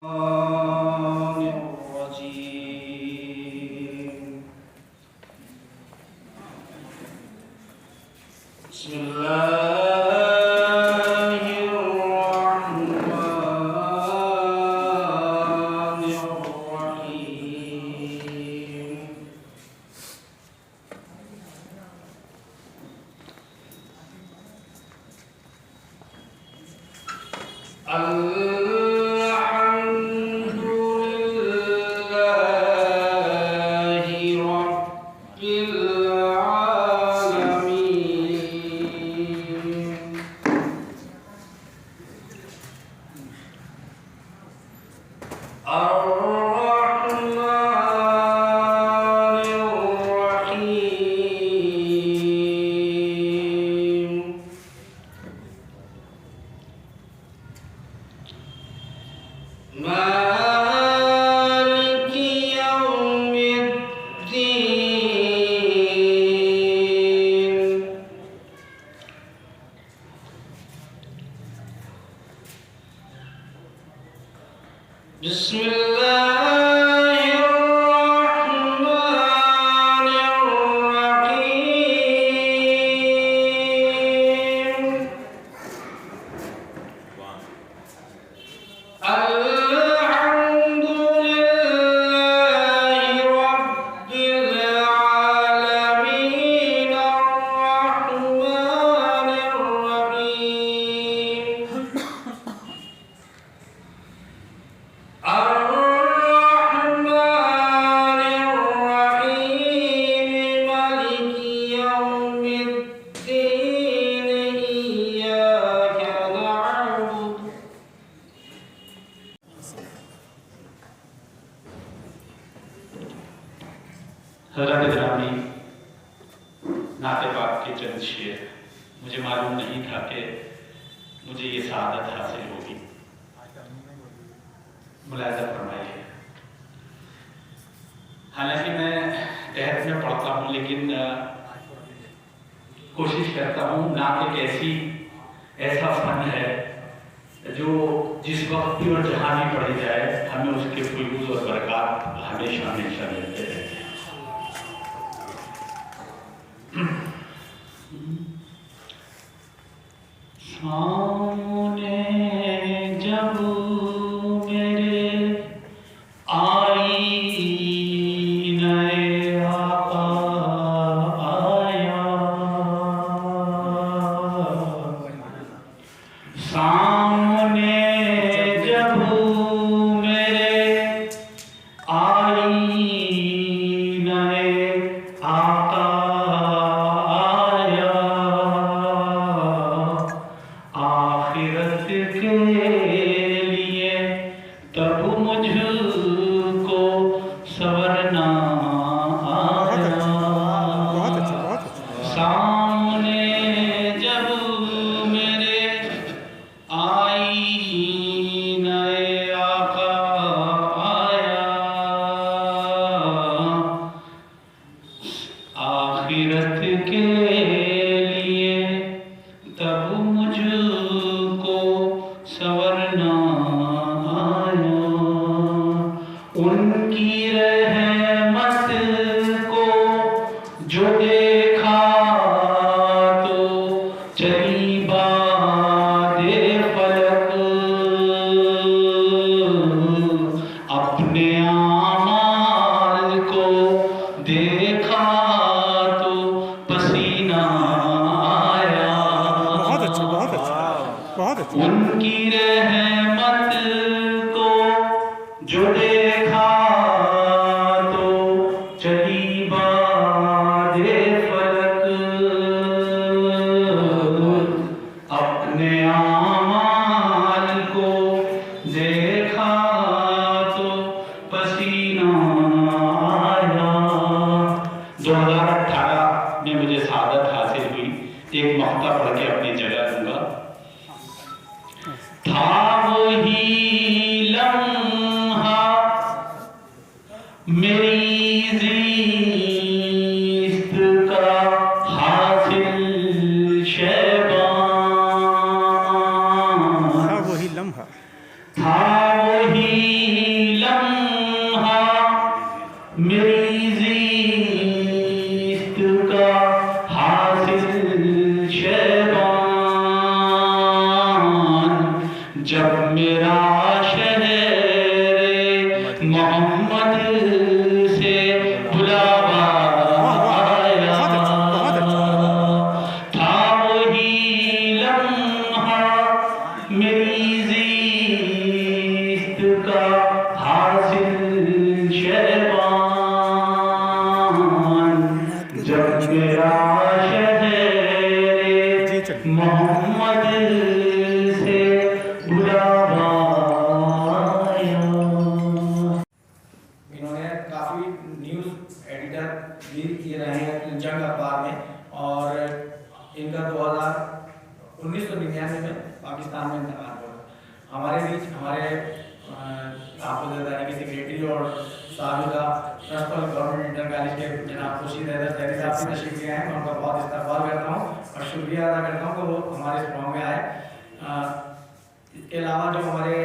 الرجيم. بسم الله الرحمن الرحيم. الحمد لله رب العالمين. الرحمن الرحيم. مالك يوم الدين. بسم الله الرحمن الرحيم. الحمد لله رب العالمين. الرحمن الرحيم. الرحمن الرحيم. مالك يوم الدين. إياك نعبد. حضرات گرامی، نعت پاک کے چند شعر. مجھے معلوم نہیں تھا کہ مجھے یہ سعادت حاصل ہوگی. ملاحظہ فرمائیے. حالانکہ میں تحت میں پڑھتا ہوں، لیکن کوشش کرتا ہوں. نعت ایک ایسا فن ہے جو جس وقت بھی اور جہاں بھی پڑھی جائے ہمیں اس کے فیوز اور برکات ہمیشہ ہمیشہ ملتے رہتے ہیں. سامنے جب میرے آئینہ آقا آیا، سامنے جب میرے آئینہ آقا آیا، آخرت کے لیے تب مجھ کو سورنا آیا. سامنے جب میرے آئینہ آقا آیا، آخرت کے لیے تب مجھ کو سورنا آیا. ان کی رحمت کو جو دیکھا تو چلی باد فلک، اپنے اعمال کو دیکھا تو پسینہ آیا. ان کی رحمت کو جو دیکھا تو چلی باد فلک، اپنے اعمال کو دیکھا تو پسینہ آیا. 2018 میں مجھے سعادت حاصل ہوئی. ایک مقطع پڑھ کے اپنی جگہ دوں گا. تھا وہی لمحہ میری زیست کا حاصل شیبان، وہی لمحہ تھا وہی میری زیست کا حاصل شیبان، جب میرا شہر محمد سے بلاوا آیا، تھا وہی لمحہ میری زیست کا حاصل شیبان، جب میرا شہر محمد سے بلاوا آیا۔ انہوں نے کافی نیوز ایڈیٹر بھی کیے رہے ہیں جنگ اخبار میں، اور ان کا 1999 میں پاکستان میں انتقال ہوا۔ ہمارے بیچ ہمارے حافظ ادارے کے سیکریٹری اور سابقہ پرنسپل گورنمنٹ انٹر کالج کے جناب خورشید حیدر زیدی صاحب بھی تشریف لے آئے۔ میں ان کا بہت استقبال کرتا ہوں اور شکریہ ادا کرتا ہوں کہ وہ ہمارے اس پروگرام میں آئے۔ اس کے علاوہ جو ہمارے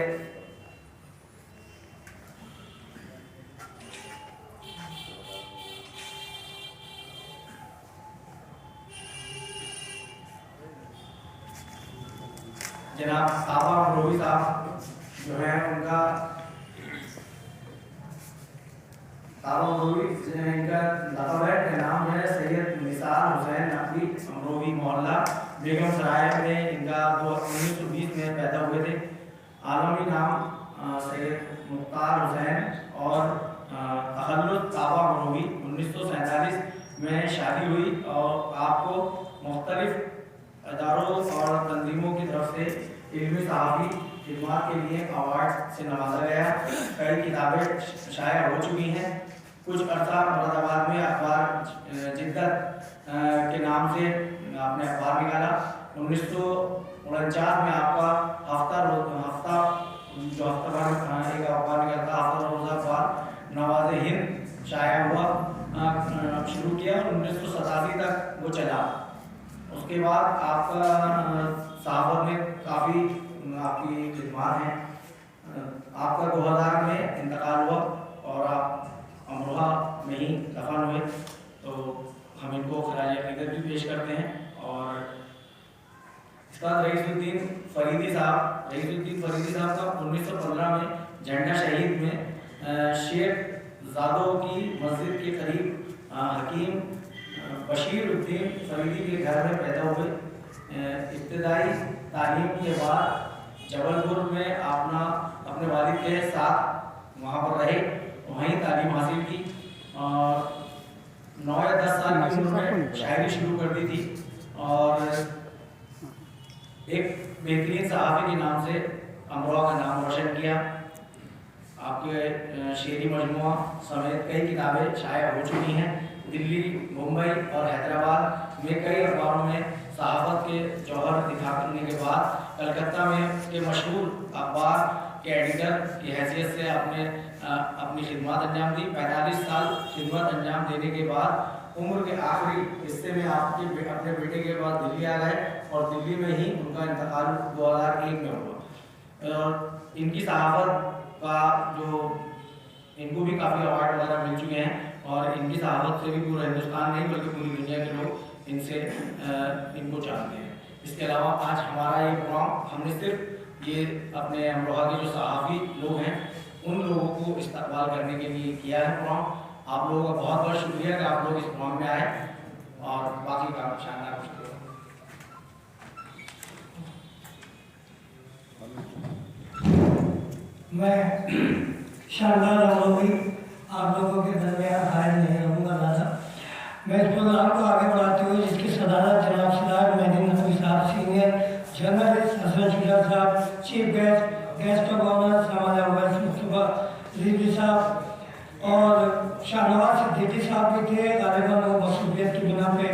جناب صابہ امروہی صاحب جو ہیں، ان کا صابہ امروہی ان کا لقب ہے، نام ہے سید نثار حسین نقوی امروہی، محلہ بیگم سرائے میں ان کا 1920 میں پیدا ہوئے تھے۔ عالمی نام سید مختار حسین، اور تخلص صابہ امروہی۔ 1947 میں شادی ہوئی اور آپ کو مختلف اداروں اور تنظیموں کی طرف سے علمی صحافی خدمات کے لیے ایوارڈ سے نوازا گیا۔ کئی کتابیں شائع ہو چکی ہیں۔ کچھ عرصہ مراد آباد میں اخبار جدت کے نام سے آپ نے اخبار نکالا۔ 1949 میں آپ کا ہفتہ ایک اخبار نکلتا ہفتہ روزہ اخبار نواز ہند شائع ہوا، شروع کیا، 1987 تک وہ چلا۔ اس کے بعد آپ کا صحافت میں کافی آپ کی خدمات ہیں۔ آپ کا 2000 میں انتقال ہوا اور آپ امروہہ میں ہی دفن ہوئے، تو ہم ان کو خراج عقیدت بھی پیش کرتے ہیں۔ اور اس کے بعد رئیس الدین فریدی صاحب کا 1915 میں جھنڈا شہید میں شیخ زادوں کی مسجد کے قریب حکیم بشیر الدین فریدی کے گھر میں پیدا ہوئے۔ ابتدائی تعلیم کے بعد جبل پور میں اپنے والد کے ساتھ وہاں پر رہے، وہیں تعلیم حاصل کی، اور 9 یا 10 سال کی عمر میں شاعری شروع کر دی تھی، اور ایک بہترین صحافی کے نام سے امروہہ کا نام روشن کیا۔ آپ کے شعری مجموعہ سمیت کئی کتابیں شائع ہو چکی ہیں۔ دلی، ممبئی اور حیدرآباد میں کئی اخباروں میں صحافت کے جوہر دکھا کرنے کے بعد کلکتہ میں کے مشہور اخبار کے ایڈیٹر کی حیثیت سے آپ نے اپنی خدمات انجام دی۔ 45 سال خدمت انجام دینے کے بعد عمر کے آخری حصے میں آپ کے اپنے بیٹے کے بعد دلی آ گئے، اور دلی میں ہی ان کا انتقال 2001 میں ہوا۔ اور ان کی صحافت کا جو ان کو بھی کافی ایوارڈ وغیرہ مل چکے ہیں، اور ان کی صحافت سے بھی پورا ہندوستان نہیں بلکہ پوری دنیا کے لوگ ان کو جانتے ہیں۔ اس کے علاوہ آج ہمارا یہ پروگرام ہم نے صرف یہ اپنے امروہہ کے جو صحافی لوگ ہیں ان لوگوں کو استقبال کرنے کے لیے کیا ہے پروگرام۔ آپ لوگوں کا بہت بہت شکریہ کہ آپ لوگ اس پروگرام میں آئے، اور باقی کام شاندار شکریہ۔ میں شاندار امروہی آپ لوگوں کے درمیان حائل نہیں رہوں گا زیادہ۔ میں اس پروگرام کو آگے بڑھاتے ہوئے جس کی صدارت جناب سراج مہدی نقوی صاحب، سینئر جرنلسٹ حسن شجاع صاحب، چیف گیسٹ آف آنر سامان اویس مصطفیٰ رضوی صاحب اور شاہ نواز صدیقی صاحب بھی تھے، غالباً وہ مصروفیت کی بنا پہ،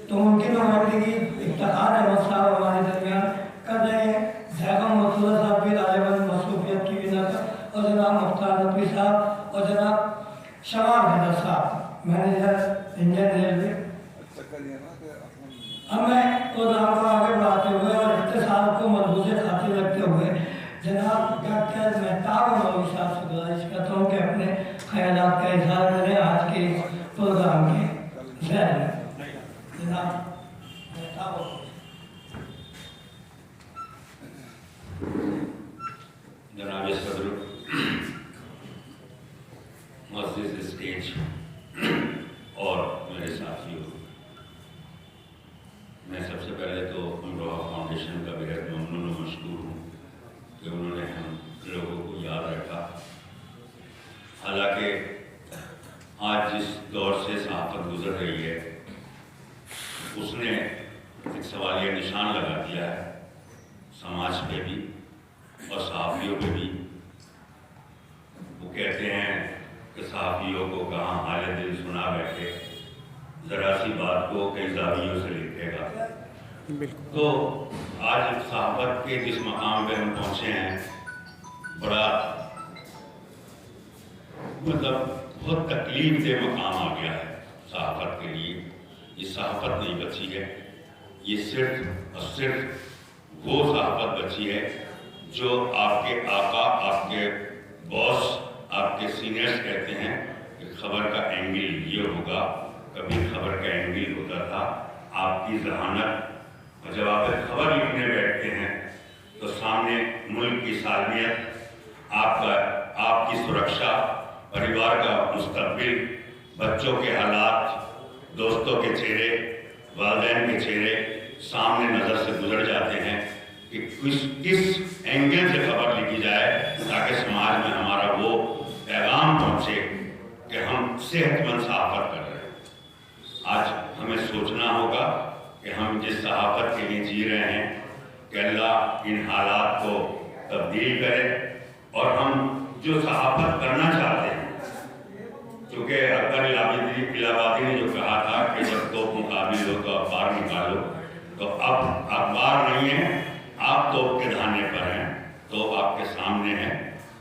تو ان کی نمائندگی افتخار احمد صاحب ہمارے درمیان کر رہے ہیں۔ زیغم مرتضیٰ صاحب بھی غالباً مصروفیت کی بنا پر، اور جناب مختار نقوی صاحب اور جناب شمار حیدر صاحب، مینیجر انڈین ریلوے۔ اب میں پروگرام کو آگے بڑھاتے ہوئے اور اختصار کو ملحوظ خاطر رکھتے ہوئے جناب ڈاکٹر مہتاب امروہی صاحب سے گزارش کرتا ہوں کہ اپنے ख्यालात का इजहार करें आज के इस प्रोग्राम के ज़हन में। जनाब जनाब सदर, मस्जिद स्टेज और मेरे साथियों, मैं सबसे पहले तो अमरोहा फाउंडेशन का बेहद ममनून और मशकूर हूँ कि उन्होंने हम लोगों को याद रखा। हालांकि आज जिस दौर से सहाफ़त गुजर रही है उसने एक सवालिया निशान लगा दिया है समाज पे भी और सहाफ़ियों पे भी। वो कहते हैं कि सहाफ़ियों को कहाँ हाल दिल सुना बैठे, ज़रा सी बात को कई ज़ावियों से लिखेगा। तो आज सहाफ़त के जिस मकाम पे हम पहुँचे हैं, बड़ा मतलब बहुत तकलीफ दे मकाम आ गया है सहाफ़त के लिए। ये सहाफ़त नहीं बची है, ये सिर्फ और सिर्फ वो सहाफ़त बची है जो आपके आका, आपके बॉस, आपके सीनियर्स कहते हैं कि खबर का एंगल ये होगा। कभी खबर का एंगल होता था आपकी ज़हानत, और जब आप खबर लिखने बैठते हैं तो सामने मुल्क की सालमियत, आपकी सुरक्षा, परिवार का मुस्तकबिल, बच्चों के हालात, दोस्तों के चेहरे, वालिदैन के चेहरे सामने नज़र से गुजर जाते हैं कि किस एंगल से खबर लिखी जाए ताकि समाज में हमारा वो पैगाम पहुँचे कि हम सेहतमंद सहाफ़त कर रहे हैं। आज हमें सोचना होगा कि हम जिस सहाफ़त के लिए जी रहे हैं कि अल्लाह इन हालात को तब्दील करे और हम जो सहाफ़त करना चाहते हैं, क्योंकि अकबर इलाहाबादी ने जो कहा था कि जब तोप मुकाबिल हो तो अखबार निकालो, तो अब अखबार नहीं है, आप तोप के धाने पर हैं, तो आपके सामने है।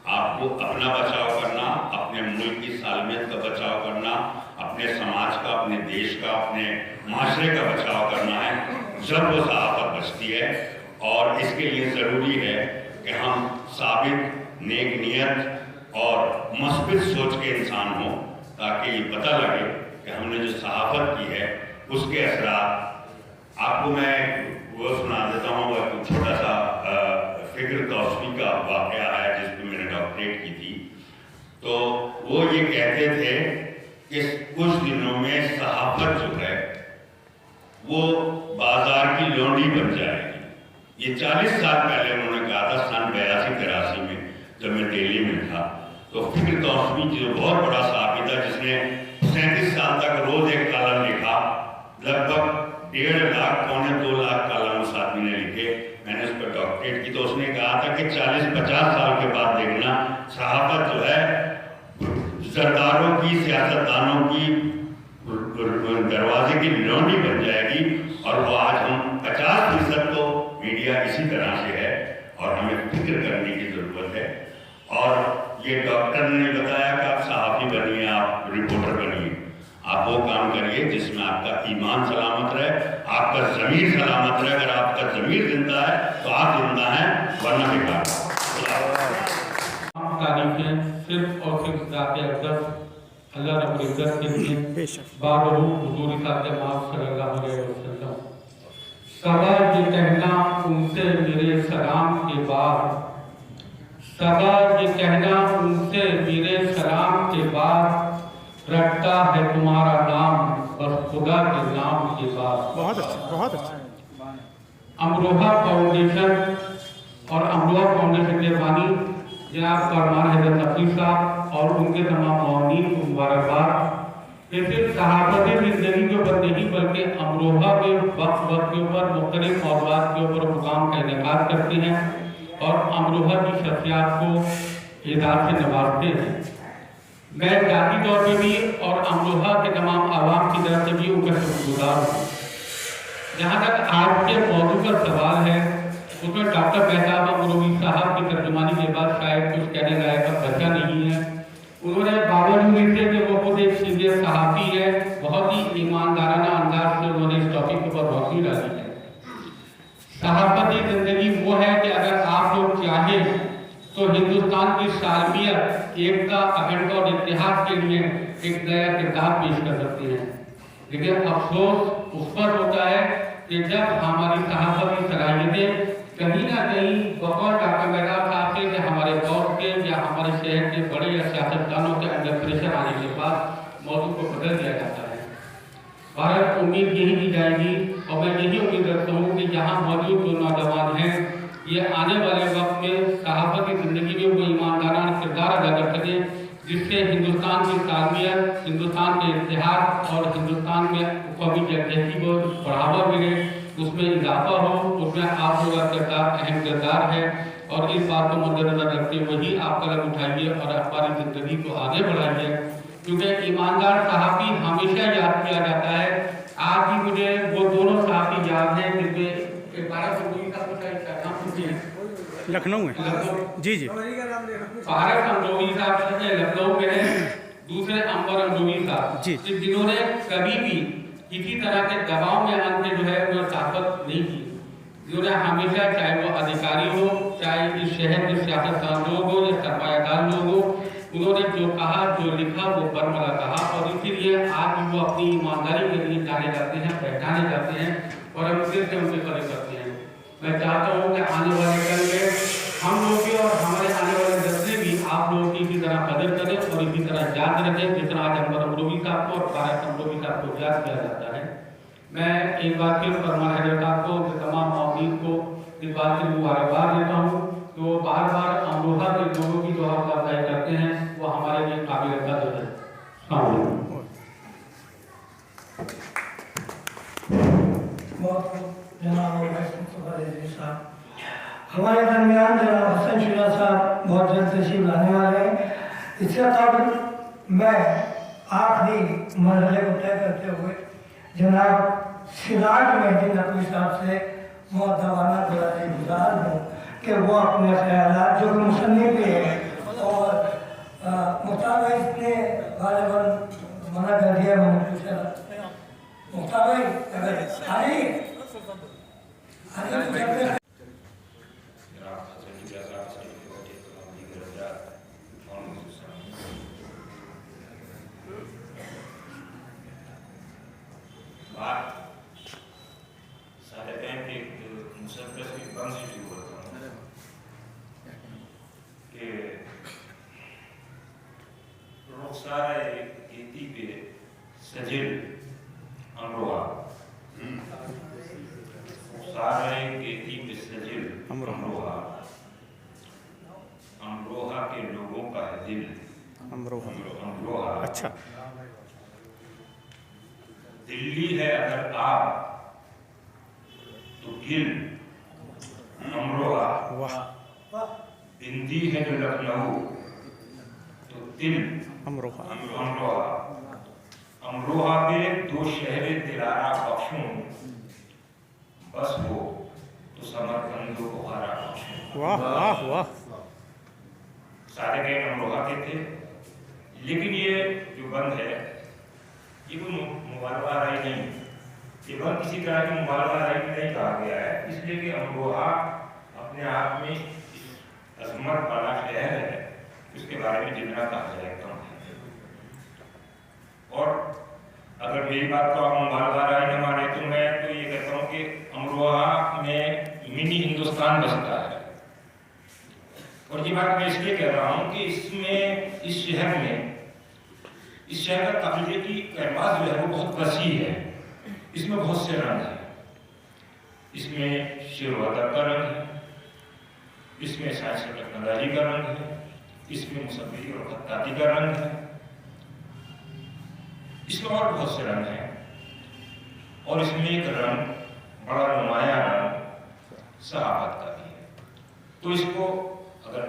आपको अपना बचाव करना, अपने मुल्क की सालमियत का बचाव करना, अपने समाज का, अपने देश का, अपने माशरे का बचाव करना है, जब वो सहाफ़त बचती है। और इसके लिए ज़रूरी है कि हम साबित नेक नीयत और मस्बित सोच के इंसान हों, ताकि ये पता लगे कि हमने जो सहाफ़त की है उसके असरात। आपको मैं वो सुना देता हूँ, वो छोटा सा फ़िक्र तौसीफ़ी का वाक़या है जिस पर मैंने डॉक्टरेट की थी। तो वो ये कहते थे कि कुछ दिनों में सहाफ़त जो है वो बाज़ार की लौंडी बन जाएगी। ये 40 साल पहले उन्होंने कहा था, सन 82-83 में जब मैं दिल्ली में था। तो फ़िक्र तौसीफ़ी जो बहुत बड़ा साहबी था, जिसने 37 साल तक रोज़ एक कॉलम लिखा, लगभग 1.5 लाख पौने 2 लाख कॉलम उस आदमी ने लिखे। मैंने उस पर डॉक्टरेट की, तो उसने कहा था कि 40-50 साल के बाद देखना सहाफ़त जो है सरदारों की, सियासतदानों की दरवाजे की लौंडी बन जाएगी। और वो आज हम 50% तो मीडिया इसी तरह से है और हमें फिक्र करने की ज़रूरत है। और ये डॉक्टर ने बताया कि आप सहाफ़ी बनिए, आप रिपोर्टर बनिए, आप वो काम करिए जिसमें आपका ईमान सलामत रहे, आपका ज़मीर सलामत रहे। अगर आपका ज़मीर जिंदा है तो आप जिंदा हैं, वरना बेकार। तारीफें सिर्फ और सिर्फ ज़ात अक़दस अल्लाह रब्बुल इज़्ज़त के लिए बाबरूह हुज़ूर सल्लल्लाहु अलैहि वसल्लम। सबा ये कहना उनसे मेरे सलाम के बाद, सबा ये कहना उनसे मेरे सलाम के बाद, रखता है तुम्हारा नाम बस खुदा के नाम के बाद। बहुत अच्छा, बहुत अच्छा। अमरोहा फाउंडेशन और अमरोहा फाउंडेशन के बानी जनाब फरमान हज़रत नफ़ी साहब और उनके तमाम मौनीन को मुबारकबाद। ये सिर्फ सहाफ़ती ज़िंदगी के ऊपर नहीं बल्कि अमरोहा के वक्त के ऊपर मुख्तलिफ मौज़ूआत के ऊपर प्रोग्राम का इनेकाद करते हैं और अमरोहा की शख्सियात को एजाज़ से नवाजते हैं। मैं ज़ाती तौर पर भी और अमरोहा के तमाम आवाम की तरफ से भी उनका शुक्रगुज़ार हूँ। जहाँ तक आज के मौजू का सवाल है, उसमें डॉक्टर मेहताब अमरोही साहब की तर्जुमानी के बाद शायद कुछ कहने लायक अब बचा नहीं है। उन्होंने बावजूद इससे कि वो खुद एक सीनियर सहाफ़ी है, बहुत ही ईमानदाराना अंदाज से उन्होंने इस टॉपिक के ऊपर रोशनी डाली है। सहाफ़ती ज़िंदगी वो है कि अगर आप लोग चाहें तो हिंदुस्तान की सालमियत एकता, अखंडता और इतिहास के लिए एक नया किरदार पेश कर सकती हैं। लेकिन अफसोस उस पर होता है कि जब हमारी सहाफत की सलाहियतें कहीं ना कहीं बकौल डॉक्टर मेहराब साहब के हमारे दौर के या हमारे शहर के बड़े या सियासतदानों के अंदर प्रेशर आने के बाद मौजूद को बदल दिया जाता है। भारत उम्मीद यही की जाएगी और मैं यही उम्मीद रखता हूँ कि यहाँ मौजूद जो नौजवान हैं ये आने वाले वक्त में सहाफत की ज़िंदगी में वो ईमानदाराना किरदार अदा कर सकें, जिससे हिंदुस्तान की तालमियत, हिंदुस्तान के इतिहास और हिंदुस्तान में कौमी यकजहती को बढ़ावा मिले, उसमें इजाफा हो। उसमें आप लोगों का किरदार अहम किरदार है और इस बात को मद्देनजर रखते हुए ही आप कदम उठाइए और हमारी ज़िंदगी को आगे बढ़ाइए, क्योंकि ईमानदार सहाफ़ी हमेशा याद किया जाता है। आज भी मुझे वो दोनों सहाफ़ी याद हैं जिनमें लखनऊ है। जी जी। भारत अंदोवी साहब लखनऊ में है, दूसरे अंबर अंदोवी साहब जी, जिन्होंने कभी भी किसी तरह के दबाव में आने जो है वो साबित नहीं की, जिन्होंने हमेशा चाहे वो अधिकारी हो, चाहे इस शहर के सियासतदान लोग हो या सरमायादार लोग हो, उन्होंने जो कहा जो लिखा वो बरमला कहा और इसीलिए आज वो अपनी ईमानदारी के लिए जाने जाते हैं, पहचाने जाते हैं और हम फिर से उनके कदर करते हैं। मैं चाहता हूँ कि आने वाले कल में हम लोग भी और हमारे आने वाले नस्लें भी आप लोगों की इसी तरह कदर करें और इसी तरह याद रखें जिस तरह आज अंबर अंदोवी साहब को और भारत अंदोवी साहब को याद किया जाता है। मैं एक बार फिर फरमान हैदर साहब को, तमाम मामून को इस बात से मुबारकबाद देता हूँ तो बार बार अमरोहा के लोगों की जो हौसला अफजाई करते हैं वो हमारे लिए काबिल कदर है। हमारे दरमियान जनाब हसन शुजा साहब बहुत जल्द तशरीफ लाने वाले हैं। इससे कबल मैं आखिरी मरहले को तय करते हुए जनाब सिराज मेहदी नकवी साहब से मुअद्दबाना गुज़ार हूँ कि वो अपने ख्यालात जो कि मुसन्निफ़ भी हैं और मुख्तार भाई ने गालिबन मना कर दिया, मैंने पूछा मुख्तार भाई अगर सजिल अमरोहा सजिल अमरोहा अमरोहा के लोगों का है दिल अमरोहा। अच्छा, दिल्ली है अगर आप तो गिल अमरोहा, बिंदी है जो लखनऊ तो दिल अमरोहा। अमरोहा पे दो शहरे दिलारा बख्शूं, बस हो तो समरकंदो बुखारा बख्शूं। वाह वाह वाह। सारे के अमरोहा के थे, लेकिन ये जो बंद है ये कोई मुबालवा राय नहीं, ये बंद किसी तरह की मुबालवा राय नहीं कहा गया है, इसलिए कि अमरोहा अपने आप में अजमत वाला शहर है, उसके बारे में जितना कहा जाए कम है। और अगर मेरी बात को आप मुबालवा राय न माने तो मैं तो ये कहता हूँ कि अमरोहा में मिनी हिंदुस्तान बसता है। और ये बात मैं इसलिए कह रहा हूँ कि इसमें इस शहर का कब्जे की कैनवास जो है वो बहुत वसी है, इसमें बहुत से रंग हैं, इसमें शेर व अदब का रंग है, इसमें साइंस और टेक्नोलॉजी का रंग है, इसमें मुसव्विरी और खत्ताती का रंग है, इसमें और बहुत से रंग हैं। और इसमें एक रंग बड़ा नुमाया रंग सहाफत का भी है। तो इसको अगर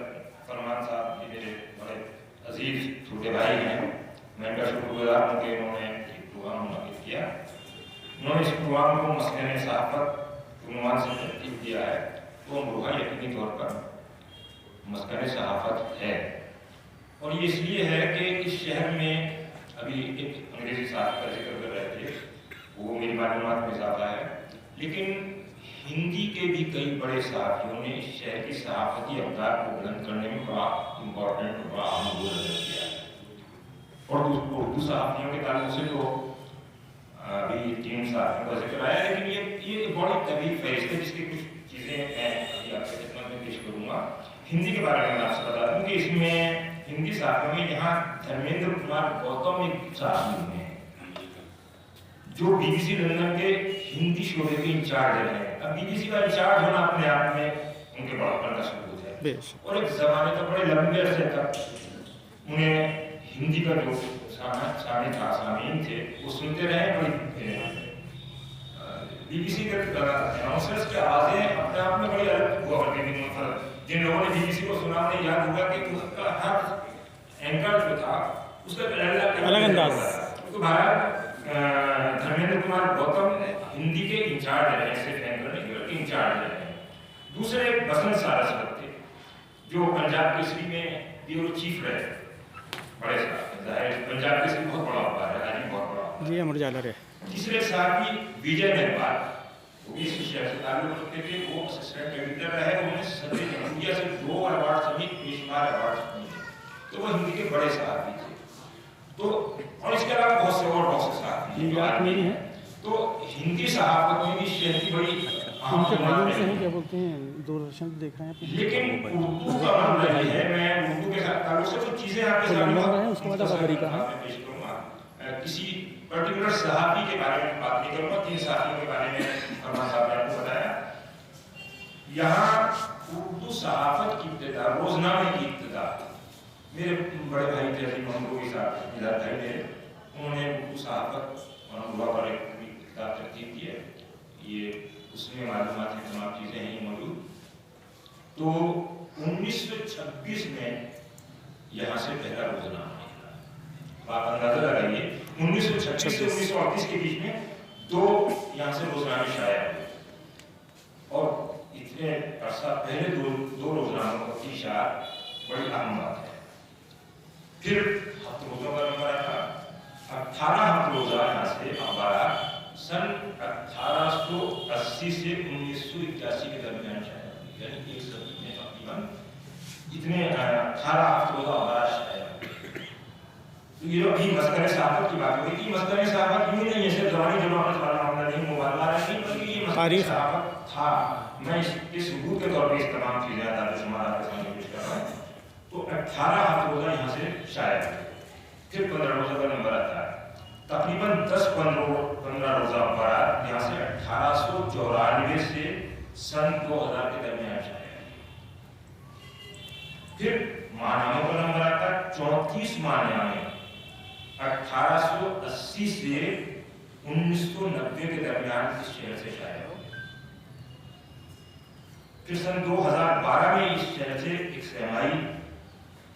फरमान साहब जी मेरे बड़े अजीज छोटे भाई हैं, मैं इनका शुक्रगुजार हूँ कि उन्होंने एक प्रोग्राम मुनक़िद किया, उन्होंने इस प्रोग्राम को मसले सहाफत उन्वान से तरतीब दिया है, तो अमरोहा यकीनी तौर पर मस्कन सहाफत है। और ये इसलिए है कि इस शहर में अभी एक अंग्रेजी साहब का जिक्र कर रहे थे, वो मेरी मालूमात में इजाफा है, लेकिन हिंदी के भी कई बड़े सहाफ़ियों ने इस शहर की सहाफ़ती अवतार को बुलंद करने में बड़ा इम्पोर्टेंट और बड़ा अहम रोल अदा किया है। और उर्दू सहाफ़ियों के ताल्लुक से तो अभी 3 सहाफ़ियों का जिक्र आया, लेकिन ये बड़ी तवील फहरिस्त है जिसकी कुछ चीज़ें मैं अभी आपके खिदमत में पेश करूँगा। हिंदी के बारे में मैं आपसे बता दूँ कि इसमें हिंदी सहाफ़ियों में यहाँ धर्मेंद्र कुमार गौतम एक सहाफ़ी हैं जो BBC लंदन के हिंदी शोबे के इंचार्ज हैं। अब BBC का इंचार्ज होना अपने आप में उनके बड़प्पन का सबूत है। और एक ज़माने तक बड़े लंबे अरसे तक उन्हें हिंदी का जो सामीन थे वो सुनते रहे। बड़ी BBC के अनाउंसर्स की आवाज़ें अपने आप में बड़ी अलग हुआ करती थी। मतलब जिन लोगों ने BBC को सुना उन्हें याद होगा कि उसका हर एंकर जो था उसका अलग अंदाज था। धर्मेंद्र कुमार गौतम हिंदी के इंचार्ज रहे, सिर्फ एंकर नहीं बल्कि इंचार्ज रहे। दूसरे बसंत सारस्वत थे जो पंजाब केसरी में ब्यूरो चीफ रहे। बड़े साहब पंजाब केसरी बहुत बड़ा अखबार है, आज बहुत बड़ा जी अमर उजाला रहे। तीसरे साहबी विजय मेहरबान, वो भी इस शहर से ताल्लुक रखते थे। वो असिस्टेंट एडिटर रहे। उन्होंने सदर जमहूरिया से 2 अवार्ड समेत बेशुमार अवार्ड मिले। तो वो हिंदी के बड़े साहबी थे। तो और इसके अलावा बहुत से और बहुत से साहबी हैं। तो हिंदी सहाफत में भी शहर की बड़ी उनके भाइयों से हैं, क्या बोलते हैं, दूरदर्शन देख रहे हैं। लेकिन उर्दू का मामला ये है, मैं उर्दू के साथ ताल्लुक से कुछ चीज़ें आपके सामने उसके बाद खबरी का पेश करूँगा। किसी पर्टिकुलर सहाफी के बारे में बात नहीं करूँगा। 3 सहाफियों के बारे में फरमान साहब ने आपको बताया। यहाँ उर्दू सहाफत की इब्तिदा, रोजनामे की इब्तिदा मेरे बड़े भाई थे अली मोहम्मद के साथ इधर भाई मेरे, उन्होंने उर्दू सहाफत और पर एक किताब तरतीब की है। ये उसमें मालूमात हैं, तमाम चीज़ें हैं मौजूद। तो 1926 में यहाँ से पहला रोजनामा निकला। आप अंदाजा लगाइए 1926 से 1938 के बीच में 2 यहाँ से रोजनामे शाया हुए। और इतने अर्सा पहले दो रोजनामों की इशार बड़ी अहम बात है। फिर हफ्तरोज़ों का नंबर आता 18 हफ्तरोज़ा यहाँ से अखबार सन 1880 से 1981 के दरमियान शाया, यानी 1 सदी में तकरीबन इतने 18 हफ्तरोज़ा अखबार शाया। तो ये अभी मस्करे सहाफत की बात हो रही थी। मस्करे सहाफत यूँ नहीं है सिर्फ जवानी जमानत वाला मामला नहीं, मुबाला नहीं, बल्कि ये मस्करे सहाफत था। मैं इस सबूत के तौर पर इस तमाम चीज़ें दादुशुमार आपके सामने पेश कर रहा हूँ। तो 18 हफ्तरोज़ा यहाँ से शाया। फिर 15 रोज़ा का नंबर आता है। तकरीबन 10-15 रोज़ा अखबार यहाँ से 1894 से सन 2000 के दरमियान शाया। फिर माहनामों का नंबर आता है 34 माहनामे 1880 से 1990 के दरमियान इस शहर से शाया। फिर सन 2012 में इस शहर से एक सहमाई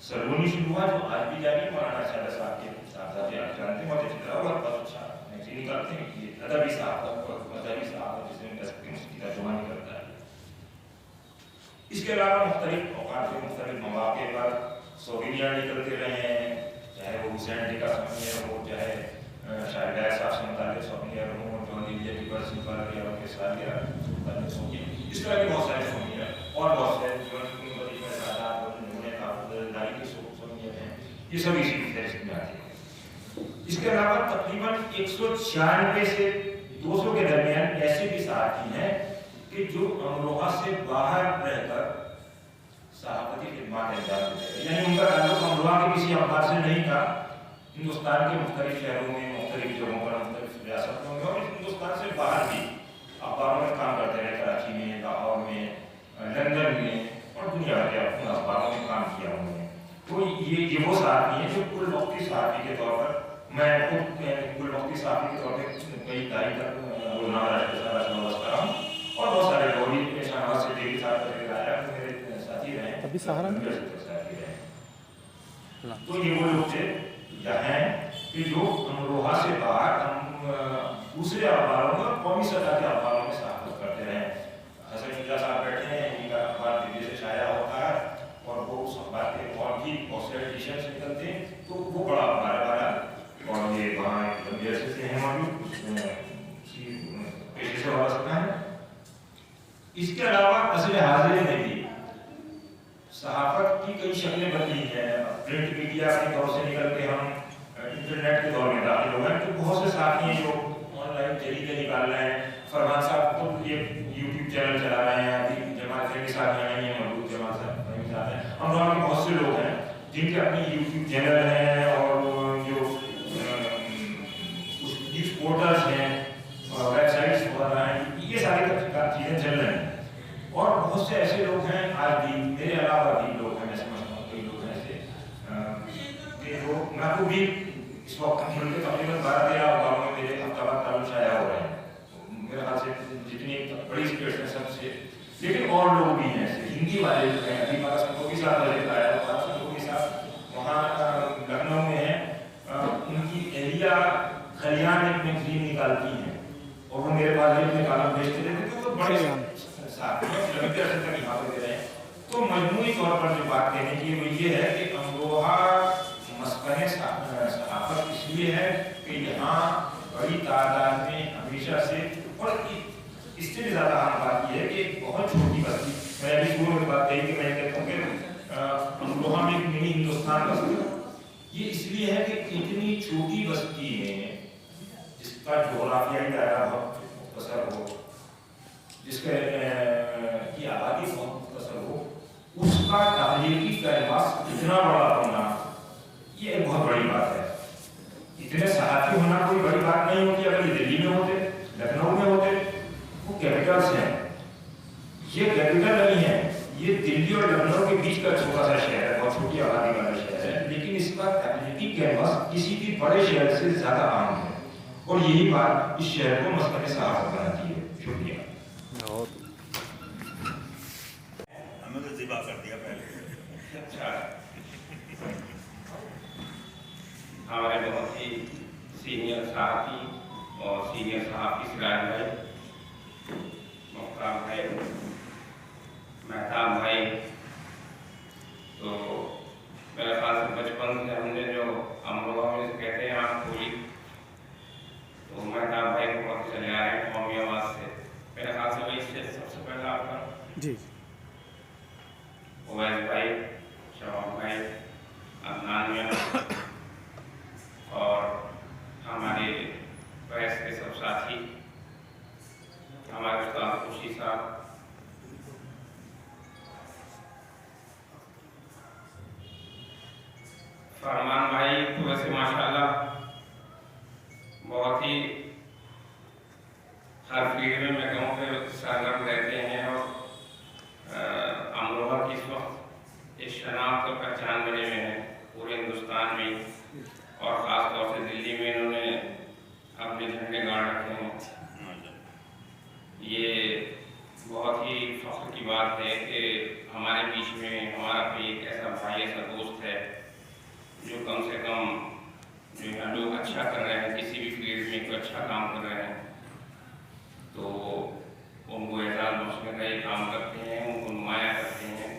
सरगोनी शुरू हुआ, जो आज भी जारी है। मौलाना शादा साहब के साहब आप जानते हैं, बहुत अच्छी तरह बहुत अच्छा मैगजीन निकालते हैं कि अदबी साहब मजहबी साहब जिसमें कह सकते हैं उसकी तर्जुमानी करता है। इसके अलावा मुख्तलिफ औकात के मुख्तलिफ मौके पर सोविनियर निकलते रहे हैं, चाहे वो हुसैन डे का सोविनियर हो, चाहे शायद साहब से मुताल्लिक़ सोविनियर हो, जो दिल्ली की बरसी पर या उनके साथ सोविनियर, इस तरह के बहुत सारे सोविनियर और बहुत सारे ये सब इसी फहरिस्त में आते हैं। इसके अलावा तकरीबन 196 से 200 के दरमियान ऐसे भी सहाफ़ी हैं कि जो अमरोहा से बाहर रहकर सहाफ़ती खिदमत अंजाम देते हैं, यानी उनका ताल्लुक अमरोहा के किसी अखबार से नहीं था। हिंदुस्तान के मुख्तलिफ शहरों में, मुख्तलिफ जगहों पर, मुख्तलिफ रियासतों में और हिंदुस्तान से बाहर भी अखबारों में काम करते रहे। कराची में, लाहौर में, लंदन में और दुनिया भर के अखबारों में काम किया उन्होंने। तो ये वो सहाफ़ी हैं जो कुल वक्ती सहाफ़ी के तौर पर, मैं खुद कुल वक्ती सहाफ़ी के तौर पर कई तारीख तक रोज़नामा राज कर रहा हूँ। और बहुत सारे लोग भी शाहनवाज सिद्दीकी साहब का आया, मेरे साथी रहे, अभी सहारा में तो ये वो लोग थे यहाँ कि जो अमरोहा से बाहर हम दूसरे अखबारों में, कौमी सतह के अखबारों में सहाफ़त करते रहे। हसन मिर्जा साहब बैठे हैं, इनका अखबार दिल्ली से शाया होता है और वो उस अखबार के और भी बहुत से एडिशंस निकलते हैं। तो वो बड़ा अखबार है हमारा, और ये वहाँ लंबे अरसे से हैं मौजूद, पेशे से वाबस्ता है। इसके अलावा असले हाजिर में भी सहाफत की कई शक्लें बदली हैं। प्रिंट मीडिया के दौर से निकल के हम इंटरनेट के दौर में दाखिल हो गए, तो बहुत से साथी हैं जो ऑनलाइन जरीदे निकाल रहे हैं। फरमान साहब खुद ये यूट्यूब चैनल चला रहे हैं, अभी जमात के साथ नहीं है, मौजूद जमात साथ हैं। हम लोगों के बहुत से लोग हैं जिनके अपने यूट्यूब चैनल हैं और जो न्यूज़ पोर्टल्स हैं, वेबसाइट्स वगैरह हैं, ये सारी चीज़ें चल रही हैं। और बहुत से ऐसे लोग हैं आज भी, मेरे अलावा भी लोग हैं, मैं समझता हूँ कई लोग हैं ऐसे कि जो मैं को भी इस वक्त मिलकर तकरीबन 12-13 गाँव में मेरे हफ्तावार तालुक शाया हो रहे हैं, मेरे ख्याल से जितनी बड़ी स्टेट्स हैं सबसे। लेकिन और लोग भी हैं ऐसे, हिंदी वाले जो हैं, अभी पास संतों के साथ वाले आया, पास संतों के साथ वहाँ लखनऊ में है, उनकी एहलिया खलियान एक मैगजीन निकालती हैं और वो मेरे पास में कालम भेजते रहते, तो वो बड़े साथ में लंबे अरसे तक यहाँ पे दे रहे हैं। तो मजमूई तौर पर जो बात कहने की वो ये है कि अमरोहा मस्कने सहाफत इसलिए है कि यहाँ बड़ी तादाद में हमेशा से, और इससे भी ज़्यादा अहम बात यह है कि बहुत छोटी बस्ती, मैं अभी शुरू में बात कही कि मैं कहता हूँ कि अमरोहा में एक मिनी हिंदुस्तान बस्ती, ये इसलिए है कि इतनी छोटी बस्ती में जिसका जोग्राफियाई दायरा बहुत मुख्तसर हो, जिसके की आबादी बहुत मुख्तसर हो, उसका तहलीकी कैनवास इतना बड़ा होना ये एक बहुत बड़ी बात है। इतने सहाफ़ी होना कोई बड़ी बात नहीं होती। अगर ये दिल्ली में होते, लखनऊ में होते, वो कैपिटल्स हैं, ये कैपिटल नहीं है, ये दिल्ली और लखनऊ के बीच का छोटा सा शहर है, बहुत छोटी आबादी वाला शहर है, लेकिन इसका तहलीकी कैनवास किसी भी बड़े शहर से ज़्यादा आम है, और यही बात इस शहर को मस्कने सहाफत बनाती है। शुक्रिया। हमें तो जिबा कर दिया पहले। अच्छा, हमारे बहुत ही सीनियर साथी और सीनियर सहाफी सिराज भाई, मुख्तार भाई, मेहताब भाई, तो मेरे ख्याल से बचपन से हमने जो अमरोहा में कहते हैं आँख खोली, तो मेहताब भाई को बहुत चले आ रहे हैं कौमी आवाज़ से। मेरे ख्याल से वही से सबसे पहला आपका जी उवैस भाई, शवाब भाई, अदनान मियां और हमारे प्रेस के सब साथी, हमारे उस्ताद खुशी साहब, फरमान भाई तो वैसे माशाल्लाह बहुत ही हर फील्ड में मैं कहूँ कि सरगर्म रहते हैं, और अमरोहा की इस वक्त इस शनाख्त और पहचान बने हुए हैं पूरे हिंदुस्तान में, और ख़ास तौर से दिल्ली में इन्होंने अपने झंडे गाड़ रखे हैं। ये बहुत ही फख्र की बात है कि हमारे बीच में हमारा कोई एक ऐसा भाई, ऐसा दोस्त है जो कम से कम जो है लोग अच्छा कर रहे हैं, किसी भी फील्ड में कोई अच्छा काम कर रहे हैं तो उनको एजाज़ बख्शने का ये काम करते हैं, उनको नुमाया करते हैं।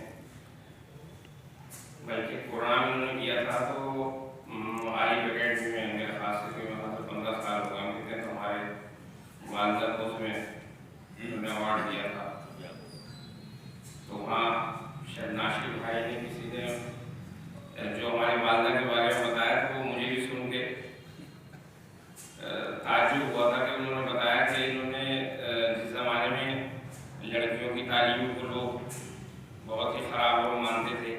बल्कि कोरोना में उन्होंने किया था तो आलिफ अकेडमी में मेरे ख़ास से कोई मतलब तो 15 साल हो गए थे, तो हमारे वालदा को उसमें उन्होंने अवार्ड दिया था। तो वहाँ शायद नाशिर भाई ने किसी ने जो हमारे वालदा के बारे में बताया, तो मुझे भी सुन के ताज्जुब हुआ था कि उन्होंने बताया कि इन्होंने जिस ज़माने में लड़कियों की तालीम को लोग बहुत ही ख़राब लोग मानते थे,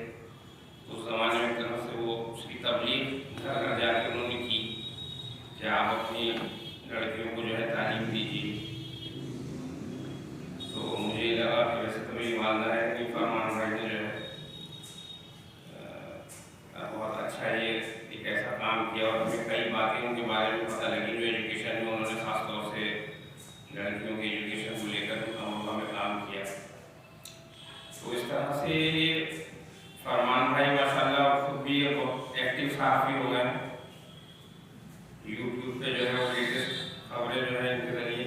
उस ज़माने में तरह से वो उसकी तबलीग घर घर जाकर उन्होंने की कि आप अपनी लड़कियों को जो है तालीम दीजिए। तो मुझे लगा कि वैसे तो मेरी वालदा है कि फरमान भाई ने जो है बहुत अच्छा ये एक ऐसा काम किया, और हमें कई बातें उनके बारे में पता लगी जो एजुकेशन में उन्होंने ख़ास तौर से लड़कियों के एजुकेशन को लेकर अमरोहा में काम किया। तो इस तरह से फरमान भाई माशाल्लाह खुद भी बहुत एक्टिव सहाफ़ी हो गए हैं। यूट्यूब पे जो है वो लेटेस्ट खबरें जो है इनके ज़रिए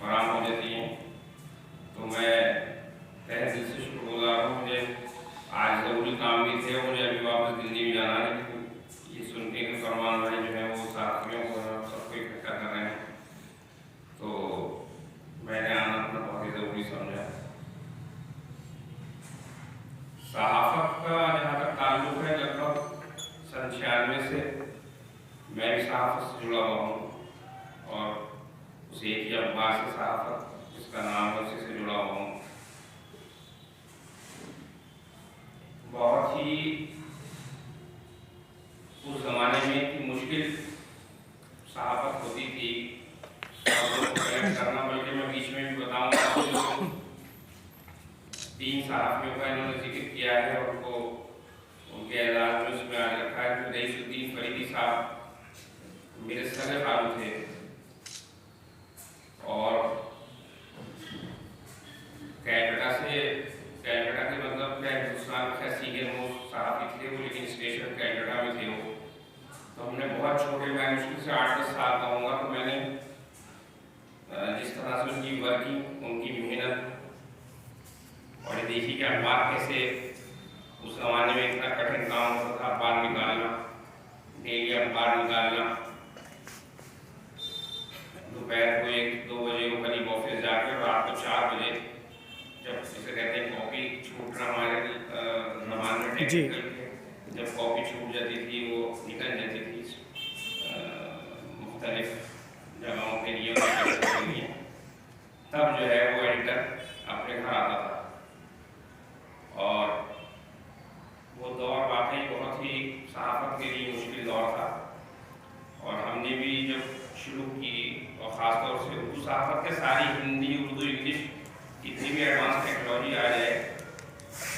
फराहम हो जाती हैं। तो मैं तहे दिल से शुक्रगुजार हूँ। मुझे आज ज़रूरी काम भी थे, मुझे अभी वापस दिल्ली में जाना है, लेकिन ये सुन के कि फरमान भाई जो है वो साथियों को सबको इकट्ठा कर रहे हैं, तो मैंने आना अपना बहुत ही ज़रूरी समझा। 1995 से मैं भी सहाफ़त से जुड़ा हुआ हूँ और उस एक ही अखबार से सहाफ़त जिसका नाम है उसी से जुड़ा हुआ हूँ। बहुत ही उस ज़माने में इतनी मुश्किल सहाफ़त होती थी कलेक्ट करना, बल्कि मैं बीच में भी बताऊँगा जो 3 सहाफ़ियों का इन्होंने जिक्र किया है और उनको उनके एजाज़ में उसमें आज रखा है कि रईसुद्दीन फरीदी साहब मेरे सगे खालू थे और कैलकाटा के मतलब क्या हिंदुस्तान के सीनियर मोस्ट सहाफ़ी थे वो, लेकिन स्टेशन कैलकाटा में थे वो। तो हमने बहुत छोटे, मैं मुश्किल से 8-10 साल का होऊंगा, तो मैंने जिस तरह से उनकी वर्किंग, उनकी मेहनत और ये देखिए कि अखबार कैसे उस ज़माने में इतना कठिन काम होता था, अखबार निकालना, डेली अखबार निकालना, दोपहर को 1-2 बजे को करीब ऑफिस जाकर रात को 4 बजे, जब जिसे कहते हैं कॉपी छूटना, हमारे ज़माने में टेक्निकल जब कॉपी छूट जाती थी वो निकल जाती थी मुख्तलिफ जगहों के लिए, तब जो है वो एडिटर अपने घर आता था। और वो दौर वाकई बहुत ही सहाफ़त के लिए मुश्किल दौर था और हमने भी जब शुरू की, और ख़ास तौर से उर्दू सहाफ़त के सारी हिंदी, उर्दू, इंग्लिश कितनी भी एडवांस टेक्नोलॉजी आ जाए,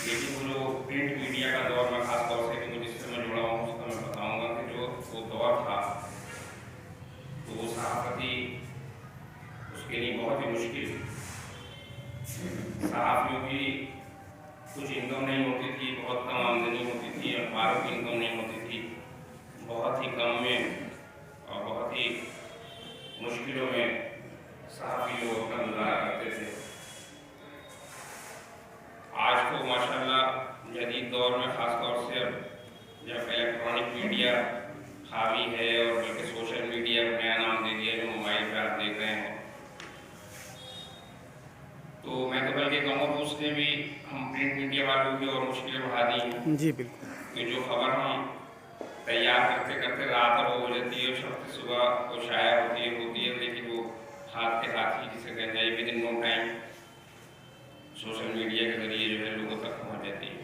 लेकिन वो जो प्रिंट मीडिया का दौर में ख़ास तौर से क्योंकि जिससे मैं जुड़ा हूँ उसका मैं बताऊँगा कि जो वो दौर था तो वो सहाफ़ती उसके लिए बहुत ही मुश्किल, सहाफ़ियों की कुछ इनकम नहीं होती थी, बहुत कम आमदनी होती थी, अखबारों की इनकम नहीं होती थी, बहुत ही कम में और बहुत ही मुश्किलों में सहाफ़ी लोग अपना गुजारा करते थे। आज तो माशाल्लाह जदीद दौर में ख़ास तौर से अब जब इलेक्ट्रॉनिक मीडिया हावी है और बल्कि सोशल मीडिया को नया नाम दे दिया जो मोबाइल पर आप देख रहे हैं, तो मैं तो बल्कि कहूँगा उसने भी हम प्रिंट मीडिया वालों की और मुश्किलें बढ़ा दी हैं। जी बिल्कुल। कि जो खबर हम तैयार करते करते रात और हो जाती है, सुबह वो शाया होती है, लेकिन वो हाथ के हाथ ही जिसे कहना चाहिए within no time social media के जरिए जो है लोगों तक पहुँच जाती है।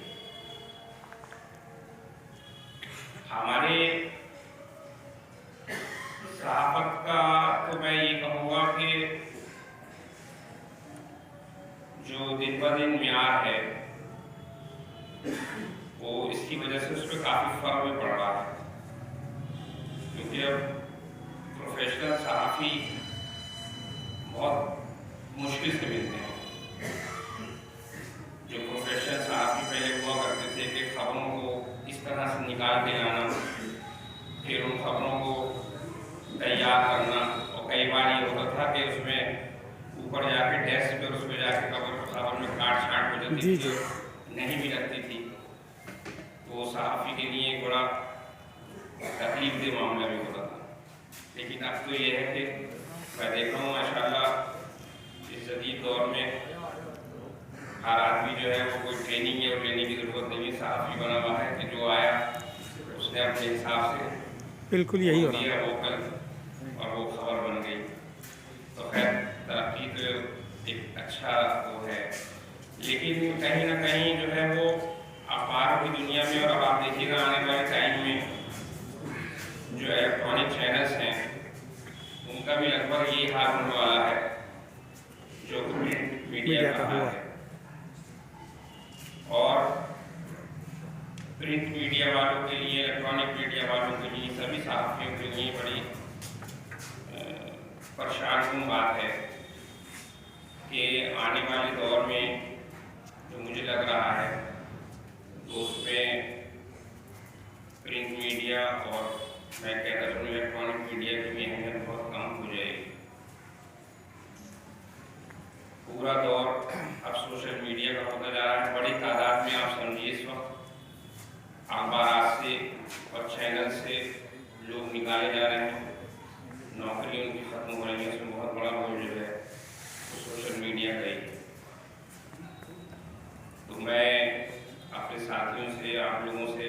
हमारे सहाफ़त का तो मैं ये कहूँगा कि जो दिन ब दिन म्यार है वो इसकी वजह से उस पर काफ़ी फर्क भी पड़ रहा है, क्योंकि अब प्रोफेशनल सहाफ़ी बहुत मुश्किल से मिलते हैं। जो प्रोफेशनल सहाफ़ी पहले हुआ करते थे कि खबरों को इस तरह से निकाल के लाना, फिर उन खबरों को तैयार करना, और कई बार ये होता था कि उसमें ऊपर जाके डेस्क पर उसमें जाके खबर में काट छाट हो जाती थी, नहीं भी लगती थी, तो वो सहाफ़ी के लिए एक बड़ा तकलीफ दे मामला भी होता था। लेकिन अब तो ये है कि मैं देख रहा हूँ माशाल्लाह इस जदीद दौर में हर आदमी जो है वो कोई ट्रेनिंग या ट्रेनिंग की ज़रूरत नहीं है, सहाफ़ी बना हुआ है कि जो आया उसने अपने हिसाब से बिल्कुल यही हो रहा है। वो कल और वो खबर बन गई। तो खैर तरक्की तो एक अच्छा वो है, लेकिन कहीं ना कहीं जो है वो अखबारों की दुनिया में, और अब आप देखिएगा आने वाले टाइम में जो इलेक्ट्रॉनिक चैनल्स हैं उनका भी लगभग यही हाल होने वाला है जो प्रिंट मीडिया का हुआ है। और प्रिंट मीडिया वालों के लिए, इलेक्ट्रॉनिक मीडिया वालों के लिए, सभी सहाफ़ियों के लिए बड़ी परेशान बात है कि आने वाले दौर में जो मुझे लग रहा है तो उसमें प्रिंट मीडिया और मैं कहता हूँ इलेक्ट्रॉनिक मीडिया की भी अहमियत बहुत कम हो जाएगी। पूरा दौर अब सोशल मीडिया का होता जा रहा है। बड़ी तादाद में आप समझिए इस वक्त अखबार से और चैनल से लोग निकाले जा रहे हैं, नौकरी उनकी ख़त्म हो रही है। इसमें बहुत बड़ा रोल जो है वो सोशल मीडिया का ही। तो मैं अपने साथियों से, आप लोगों से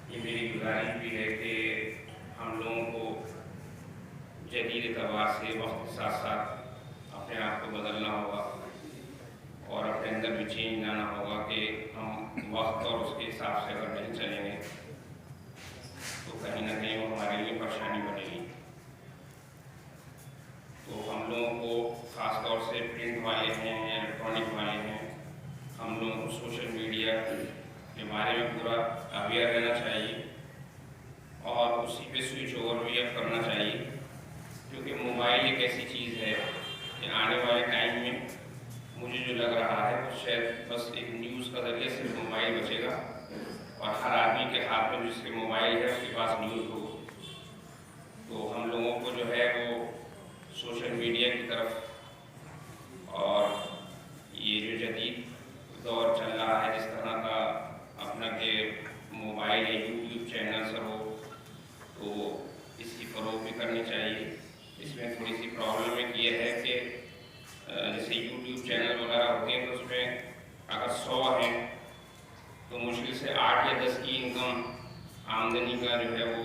ये मेरी गुजारिश भी है कि हम लोगों को जदीद एतबार से वक्त के साथ साथ अपने आप को बदलना होगा और अपने अंदर भी चेंज लाना होगा कि हम वक्त और उसके हिसाब से अगर नहीं चलेंगे तो कहीं ना कहीं वो हमारे लिए परेशानी बनेगी। तो हम लोगों को ख़ास तौर से प्रिंट वाले हैं, इलेक्ट्रॉनिक वाले हैं, हम लोगों को सोशल मीडिया के बारे में पूरा अवेयर रहना चाहिए और उसी पे स्विच ओवर भी अब करना चाहिए, क्योंकि मोबाइल एक ऐसी चीज़ है कि आने वाले टाइम में मुझे जो लग रहा है वो शायद बस एक न्यूज़ का जरिए सिर्फ मोबाइल बचेगा और हर आदमी के हाथ में जिसके मोबाइल है उसके पास न्यूज़ हो। तो हम लोगों को जो है वो सोशल मीडिया की तरफ और ये जो जदीद दौर चल रहा है, जिस तरह का अपना के मोबाइल या यूट्यूब चैनल्स हो, तो इसकी फ़रोग भी करनी चाहिए। इसमें थोड़ी सी प्रॉब्लम एक ये है कि जैसे यूट्यूब चैनल वगैरह होते हैं तो उसमें अगर 100 हैं तो मुश्किल से 8 या 10 की इनकम आमदनी का जो है वो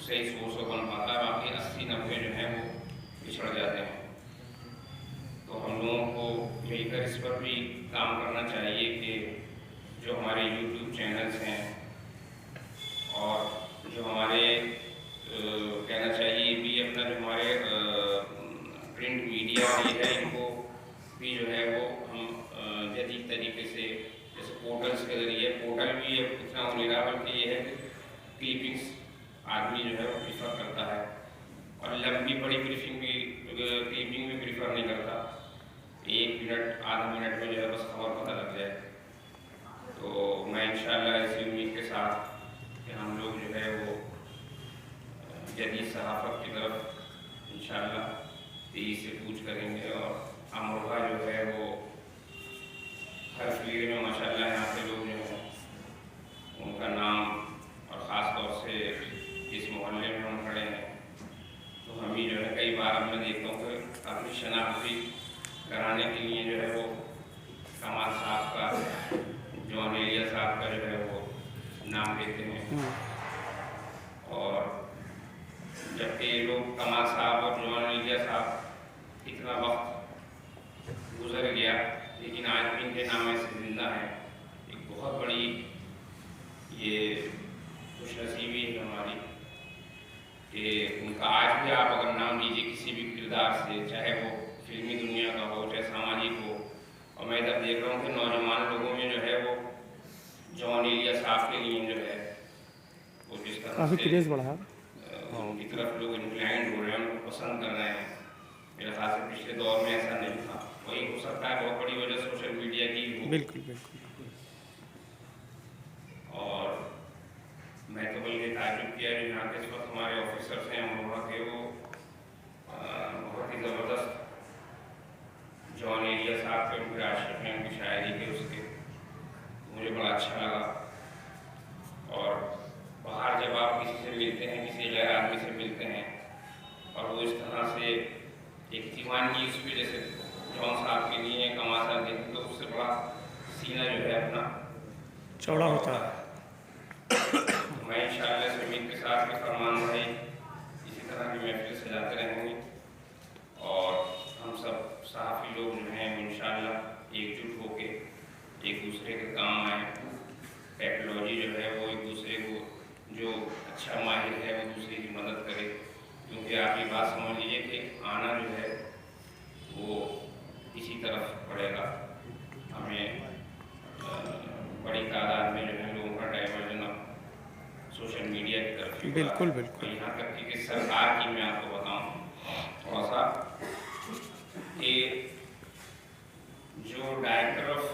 सही सोर्स बन पाता है, बाकी 80-90 जो है वो पिछड़ जाते हैं। तो हम लोगों को मिलकर इस पर भी काम करना चाहिए कि जो हमारे यूट्यूब चैनल्स हैं और जो हमारे कहना चाहिए भी अपना जो हमारे प्रिंट मीडिया भी है, इनको भी जो है वो हम जदीद तरीके से जैसे पोर्टल्स के ज़रिए, पोर्टल भी इतना हो नहीं रहा बल्कि ये है कि क्लिपिंग्स आदमी जो है वो प्रीफर करता है और लंबी बड़ी क्लिपिंग भी प्रीफर नहीं करता। 1 मिनट आधा मिनट में जो है बस खबर पता लग जाए। तो मैं इंशाअल्लाह इसी उम्मीद के साथ कि हम लोग जो है वो जदीद सहाफ़त की तरफ इंशाअल्लाह तेज़ी से कूच करेंगे और अमरोहा जो है वो हर फील्ड में माशाअल्लाह यहाँ पे लोग जो हैं उनका नाम और ख़ास तौर से इस मोहल्ले में हम खड़े हैं तो हम ही जो है कई बार मैं देखता हूँ कि अपनी शनाख्ती कराने के लिए जो है वो कमाल साहब का, जॉन एलिया साहब का जो है वो नाम लेते हैं और जबकि ये लोग कमाल साहब और जॉन एलिया साहब इतना वक्त गुजर गया लेकिन आज भी इनके नाम ऐसे जिंदा हैं। एक बहुत बड़ी ये खुशनसीबी है हमारी कि उनका आज भी आप अगर नाम लीजिए किसी भी किरदार से, चाहे वो फिल्मी दुनिया का हो चाहे सामाजिक हो, और मैं इधर देख रहा हूँ कि नौजवान लोगों में जो है वो जॉन एलिया साहब के लिए जो है वो जिस तरह काफ़ी क्रेज़ बढ़ा है, उनकी तरफ लोग इंक्लाइंड हो रहे हैं, उनको पसंद कर रहे हैं। मेरे ख्याल से पिछले दौर में ऐसा नहीं था, वही हो सकता है बहुत बड़ी वजह सोशल मीडिया की हो। बिल्कुल बिल्कुल। और मैं तो बल्कि ताजुब किया जो यहाँ के इस वक्त हमारे ऑफिसर्स हैं अमरोहा के, वो बहुत ही ज़बरदस्त जॉन एलिया साहब के उनके आशिक हैं, उनकी शायरी के उसके मुझे बड़ा अच्छा लगा। और बाहर जब आप किसी से मिलते हैं, किसी गैर आदमी से मिलते हैं और वो इस तरह से एक दीवानगी उस पर जैसे जॉन साहब के लिए कमा साहब देखें तो उससे बड़ा सीना जो है अपना चौड़ा होता है। तो मैं इंशाअल्लाह इस उम्मीद के साथ कि फरमान भाई इसी तरह की महफिल सजाते रहेंगे और हम सब सहाफ़ी लोग जो हैं इंशाअल्लाह एकजुट होके एक दूसरे के काम आए। टेक्नोलॉजी जो है वो एक दूसरे को जो अच्छा माहिर है वो दूसरे की मदद करे, क्योंकि आप ये बात समझ लीजिए कि आना जो है वो इसी तरफ पड़ेगा। हमें बड़ी तादाद में जो है लोगों का डाइवर्जन अब सोशल मीडिया की तरफ बिल्कुल बिल्कुल। यहाँ तक कि सरकार की मैं आपको बताऊँ थोड़ा सा कि जो director of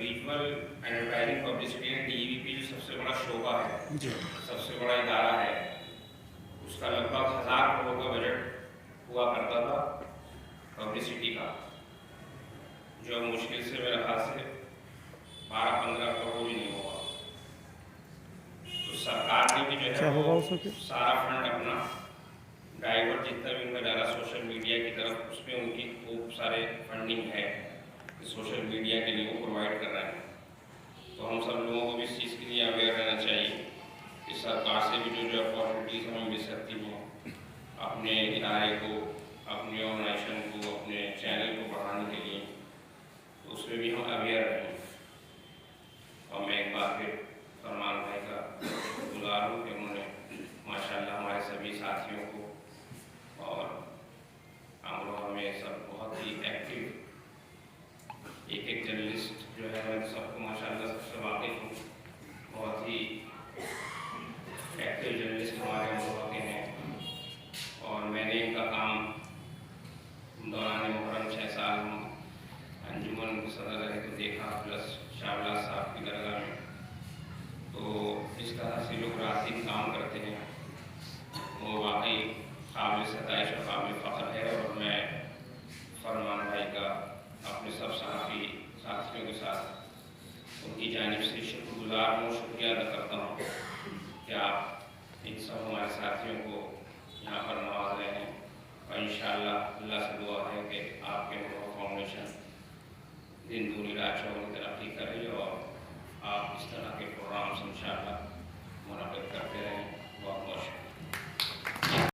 visual advertising publicity and DVP जो सबसे बड़ा शोबा है, सबसे बड़ा इदारा है, उसका लगभग 1000 करोड़ का बजट हुआ करता था पब्लिसिटी का, जो मुश्किल से मेरे ख्याल से 12-15 करोड़ ही नहीं होगा। तो सरकार ने भी जो है वो सारा फंड अपना डाइवर्ट जितना भी उनका डाला सोशल मीडिया की तरफ, उस पर उनकी खूब सारे फंडिंग है कि सोशल मीडिया के लिए वो प्रोवाइड कर रहे हैं। तो हम सब लोगों को भी इस चीज़ के लिए अवेयर रहना चाहिए कि सरकार से भी जो अपॉर्चुनिटीज़ हमें मिल सकती हैं अपने इदारे को, अपने ऑर्गेनाइजेशन को, अपने चैनल को बढ़ाने के लिए, तो उसमें भी हम अवेयर रहें। और मैं एक बार फिर फरमान भाई का गुज़ार हूँ कि उन्होंने माशाल्लाह हमारे सभी साथियों को और अमरोहा में सब बहुत ही एक्टिव एक जर्नलिस्ट जो है मैं सबको माशाल्लाह सबसे वाकिफ़ हूँ, बहुत ही एक्टिव जर्नलिस्ट हमारे अमरोहा के हैं। और मैंने इनका काम दौरान मुहर्रम 6 साल हम अंजुमन सदर रहे तो देखा, प्लस शाहबाज साहब की दरगाह में, तो इस तरह से लोग रात दिन काम करते हैं वो वाकई काबिल सताइश और काबिल फ़ख्र है। और मैं फरमान भाई का अपने सब साथियों के साथ उनकी जानिब से शुक्रगुज़ार हूँ, शुक्रिया अदा करता हूँ कि आप इन सब हमारे साथियों को यहाँ पर नवाज रहे हैं। और इंशाअल्लाह अल्लाह से दुआ है कि आपके फाउंडेशन दिन दूनी रात चौगुनी तरक्की करे और आप इस तरह के प्रोग्राम्स इंशाअल्लाह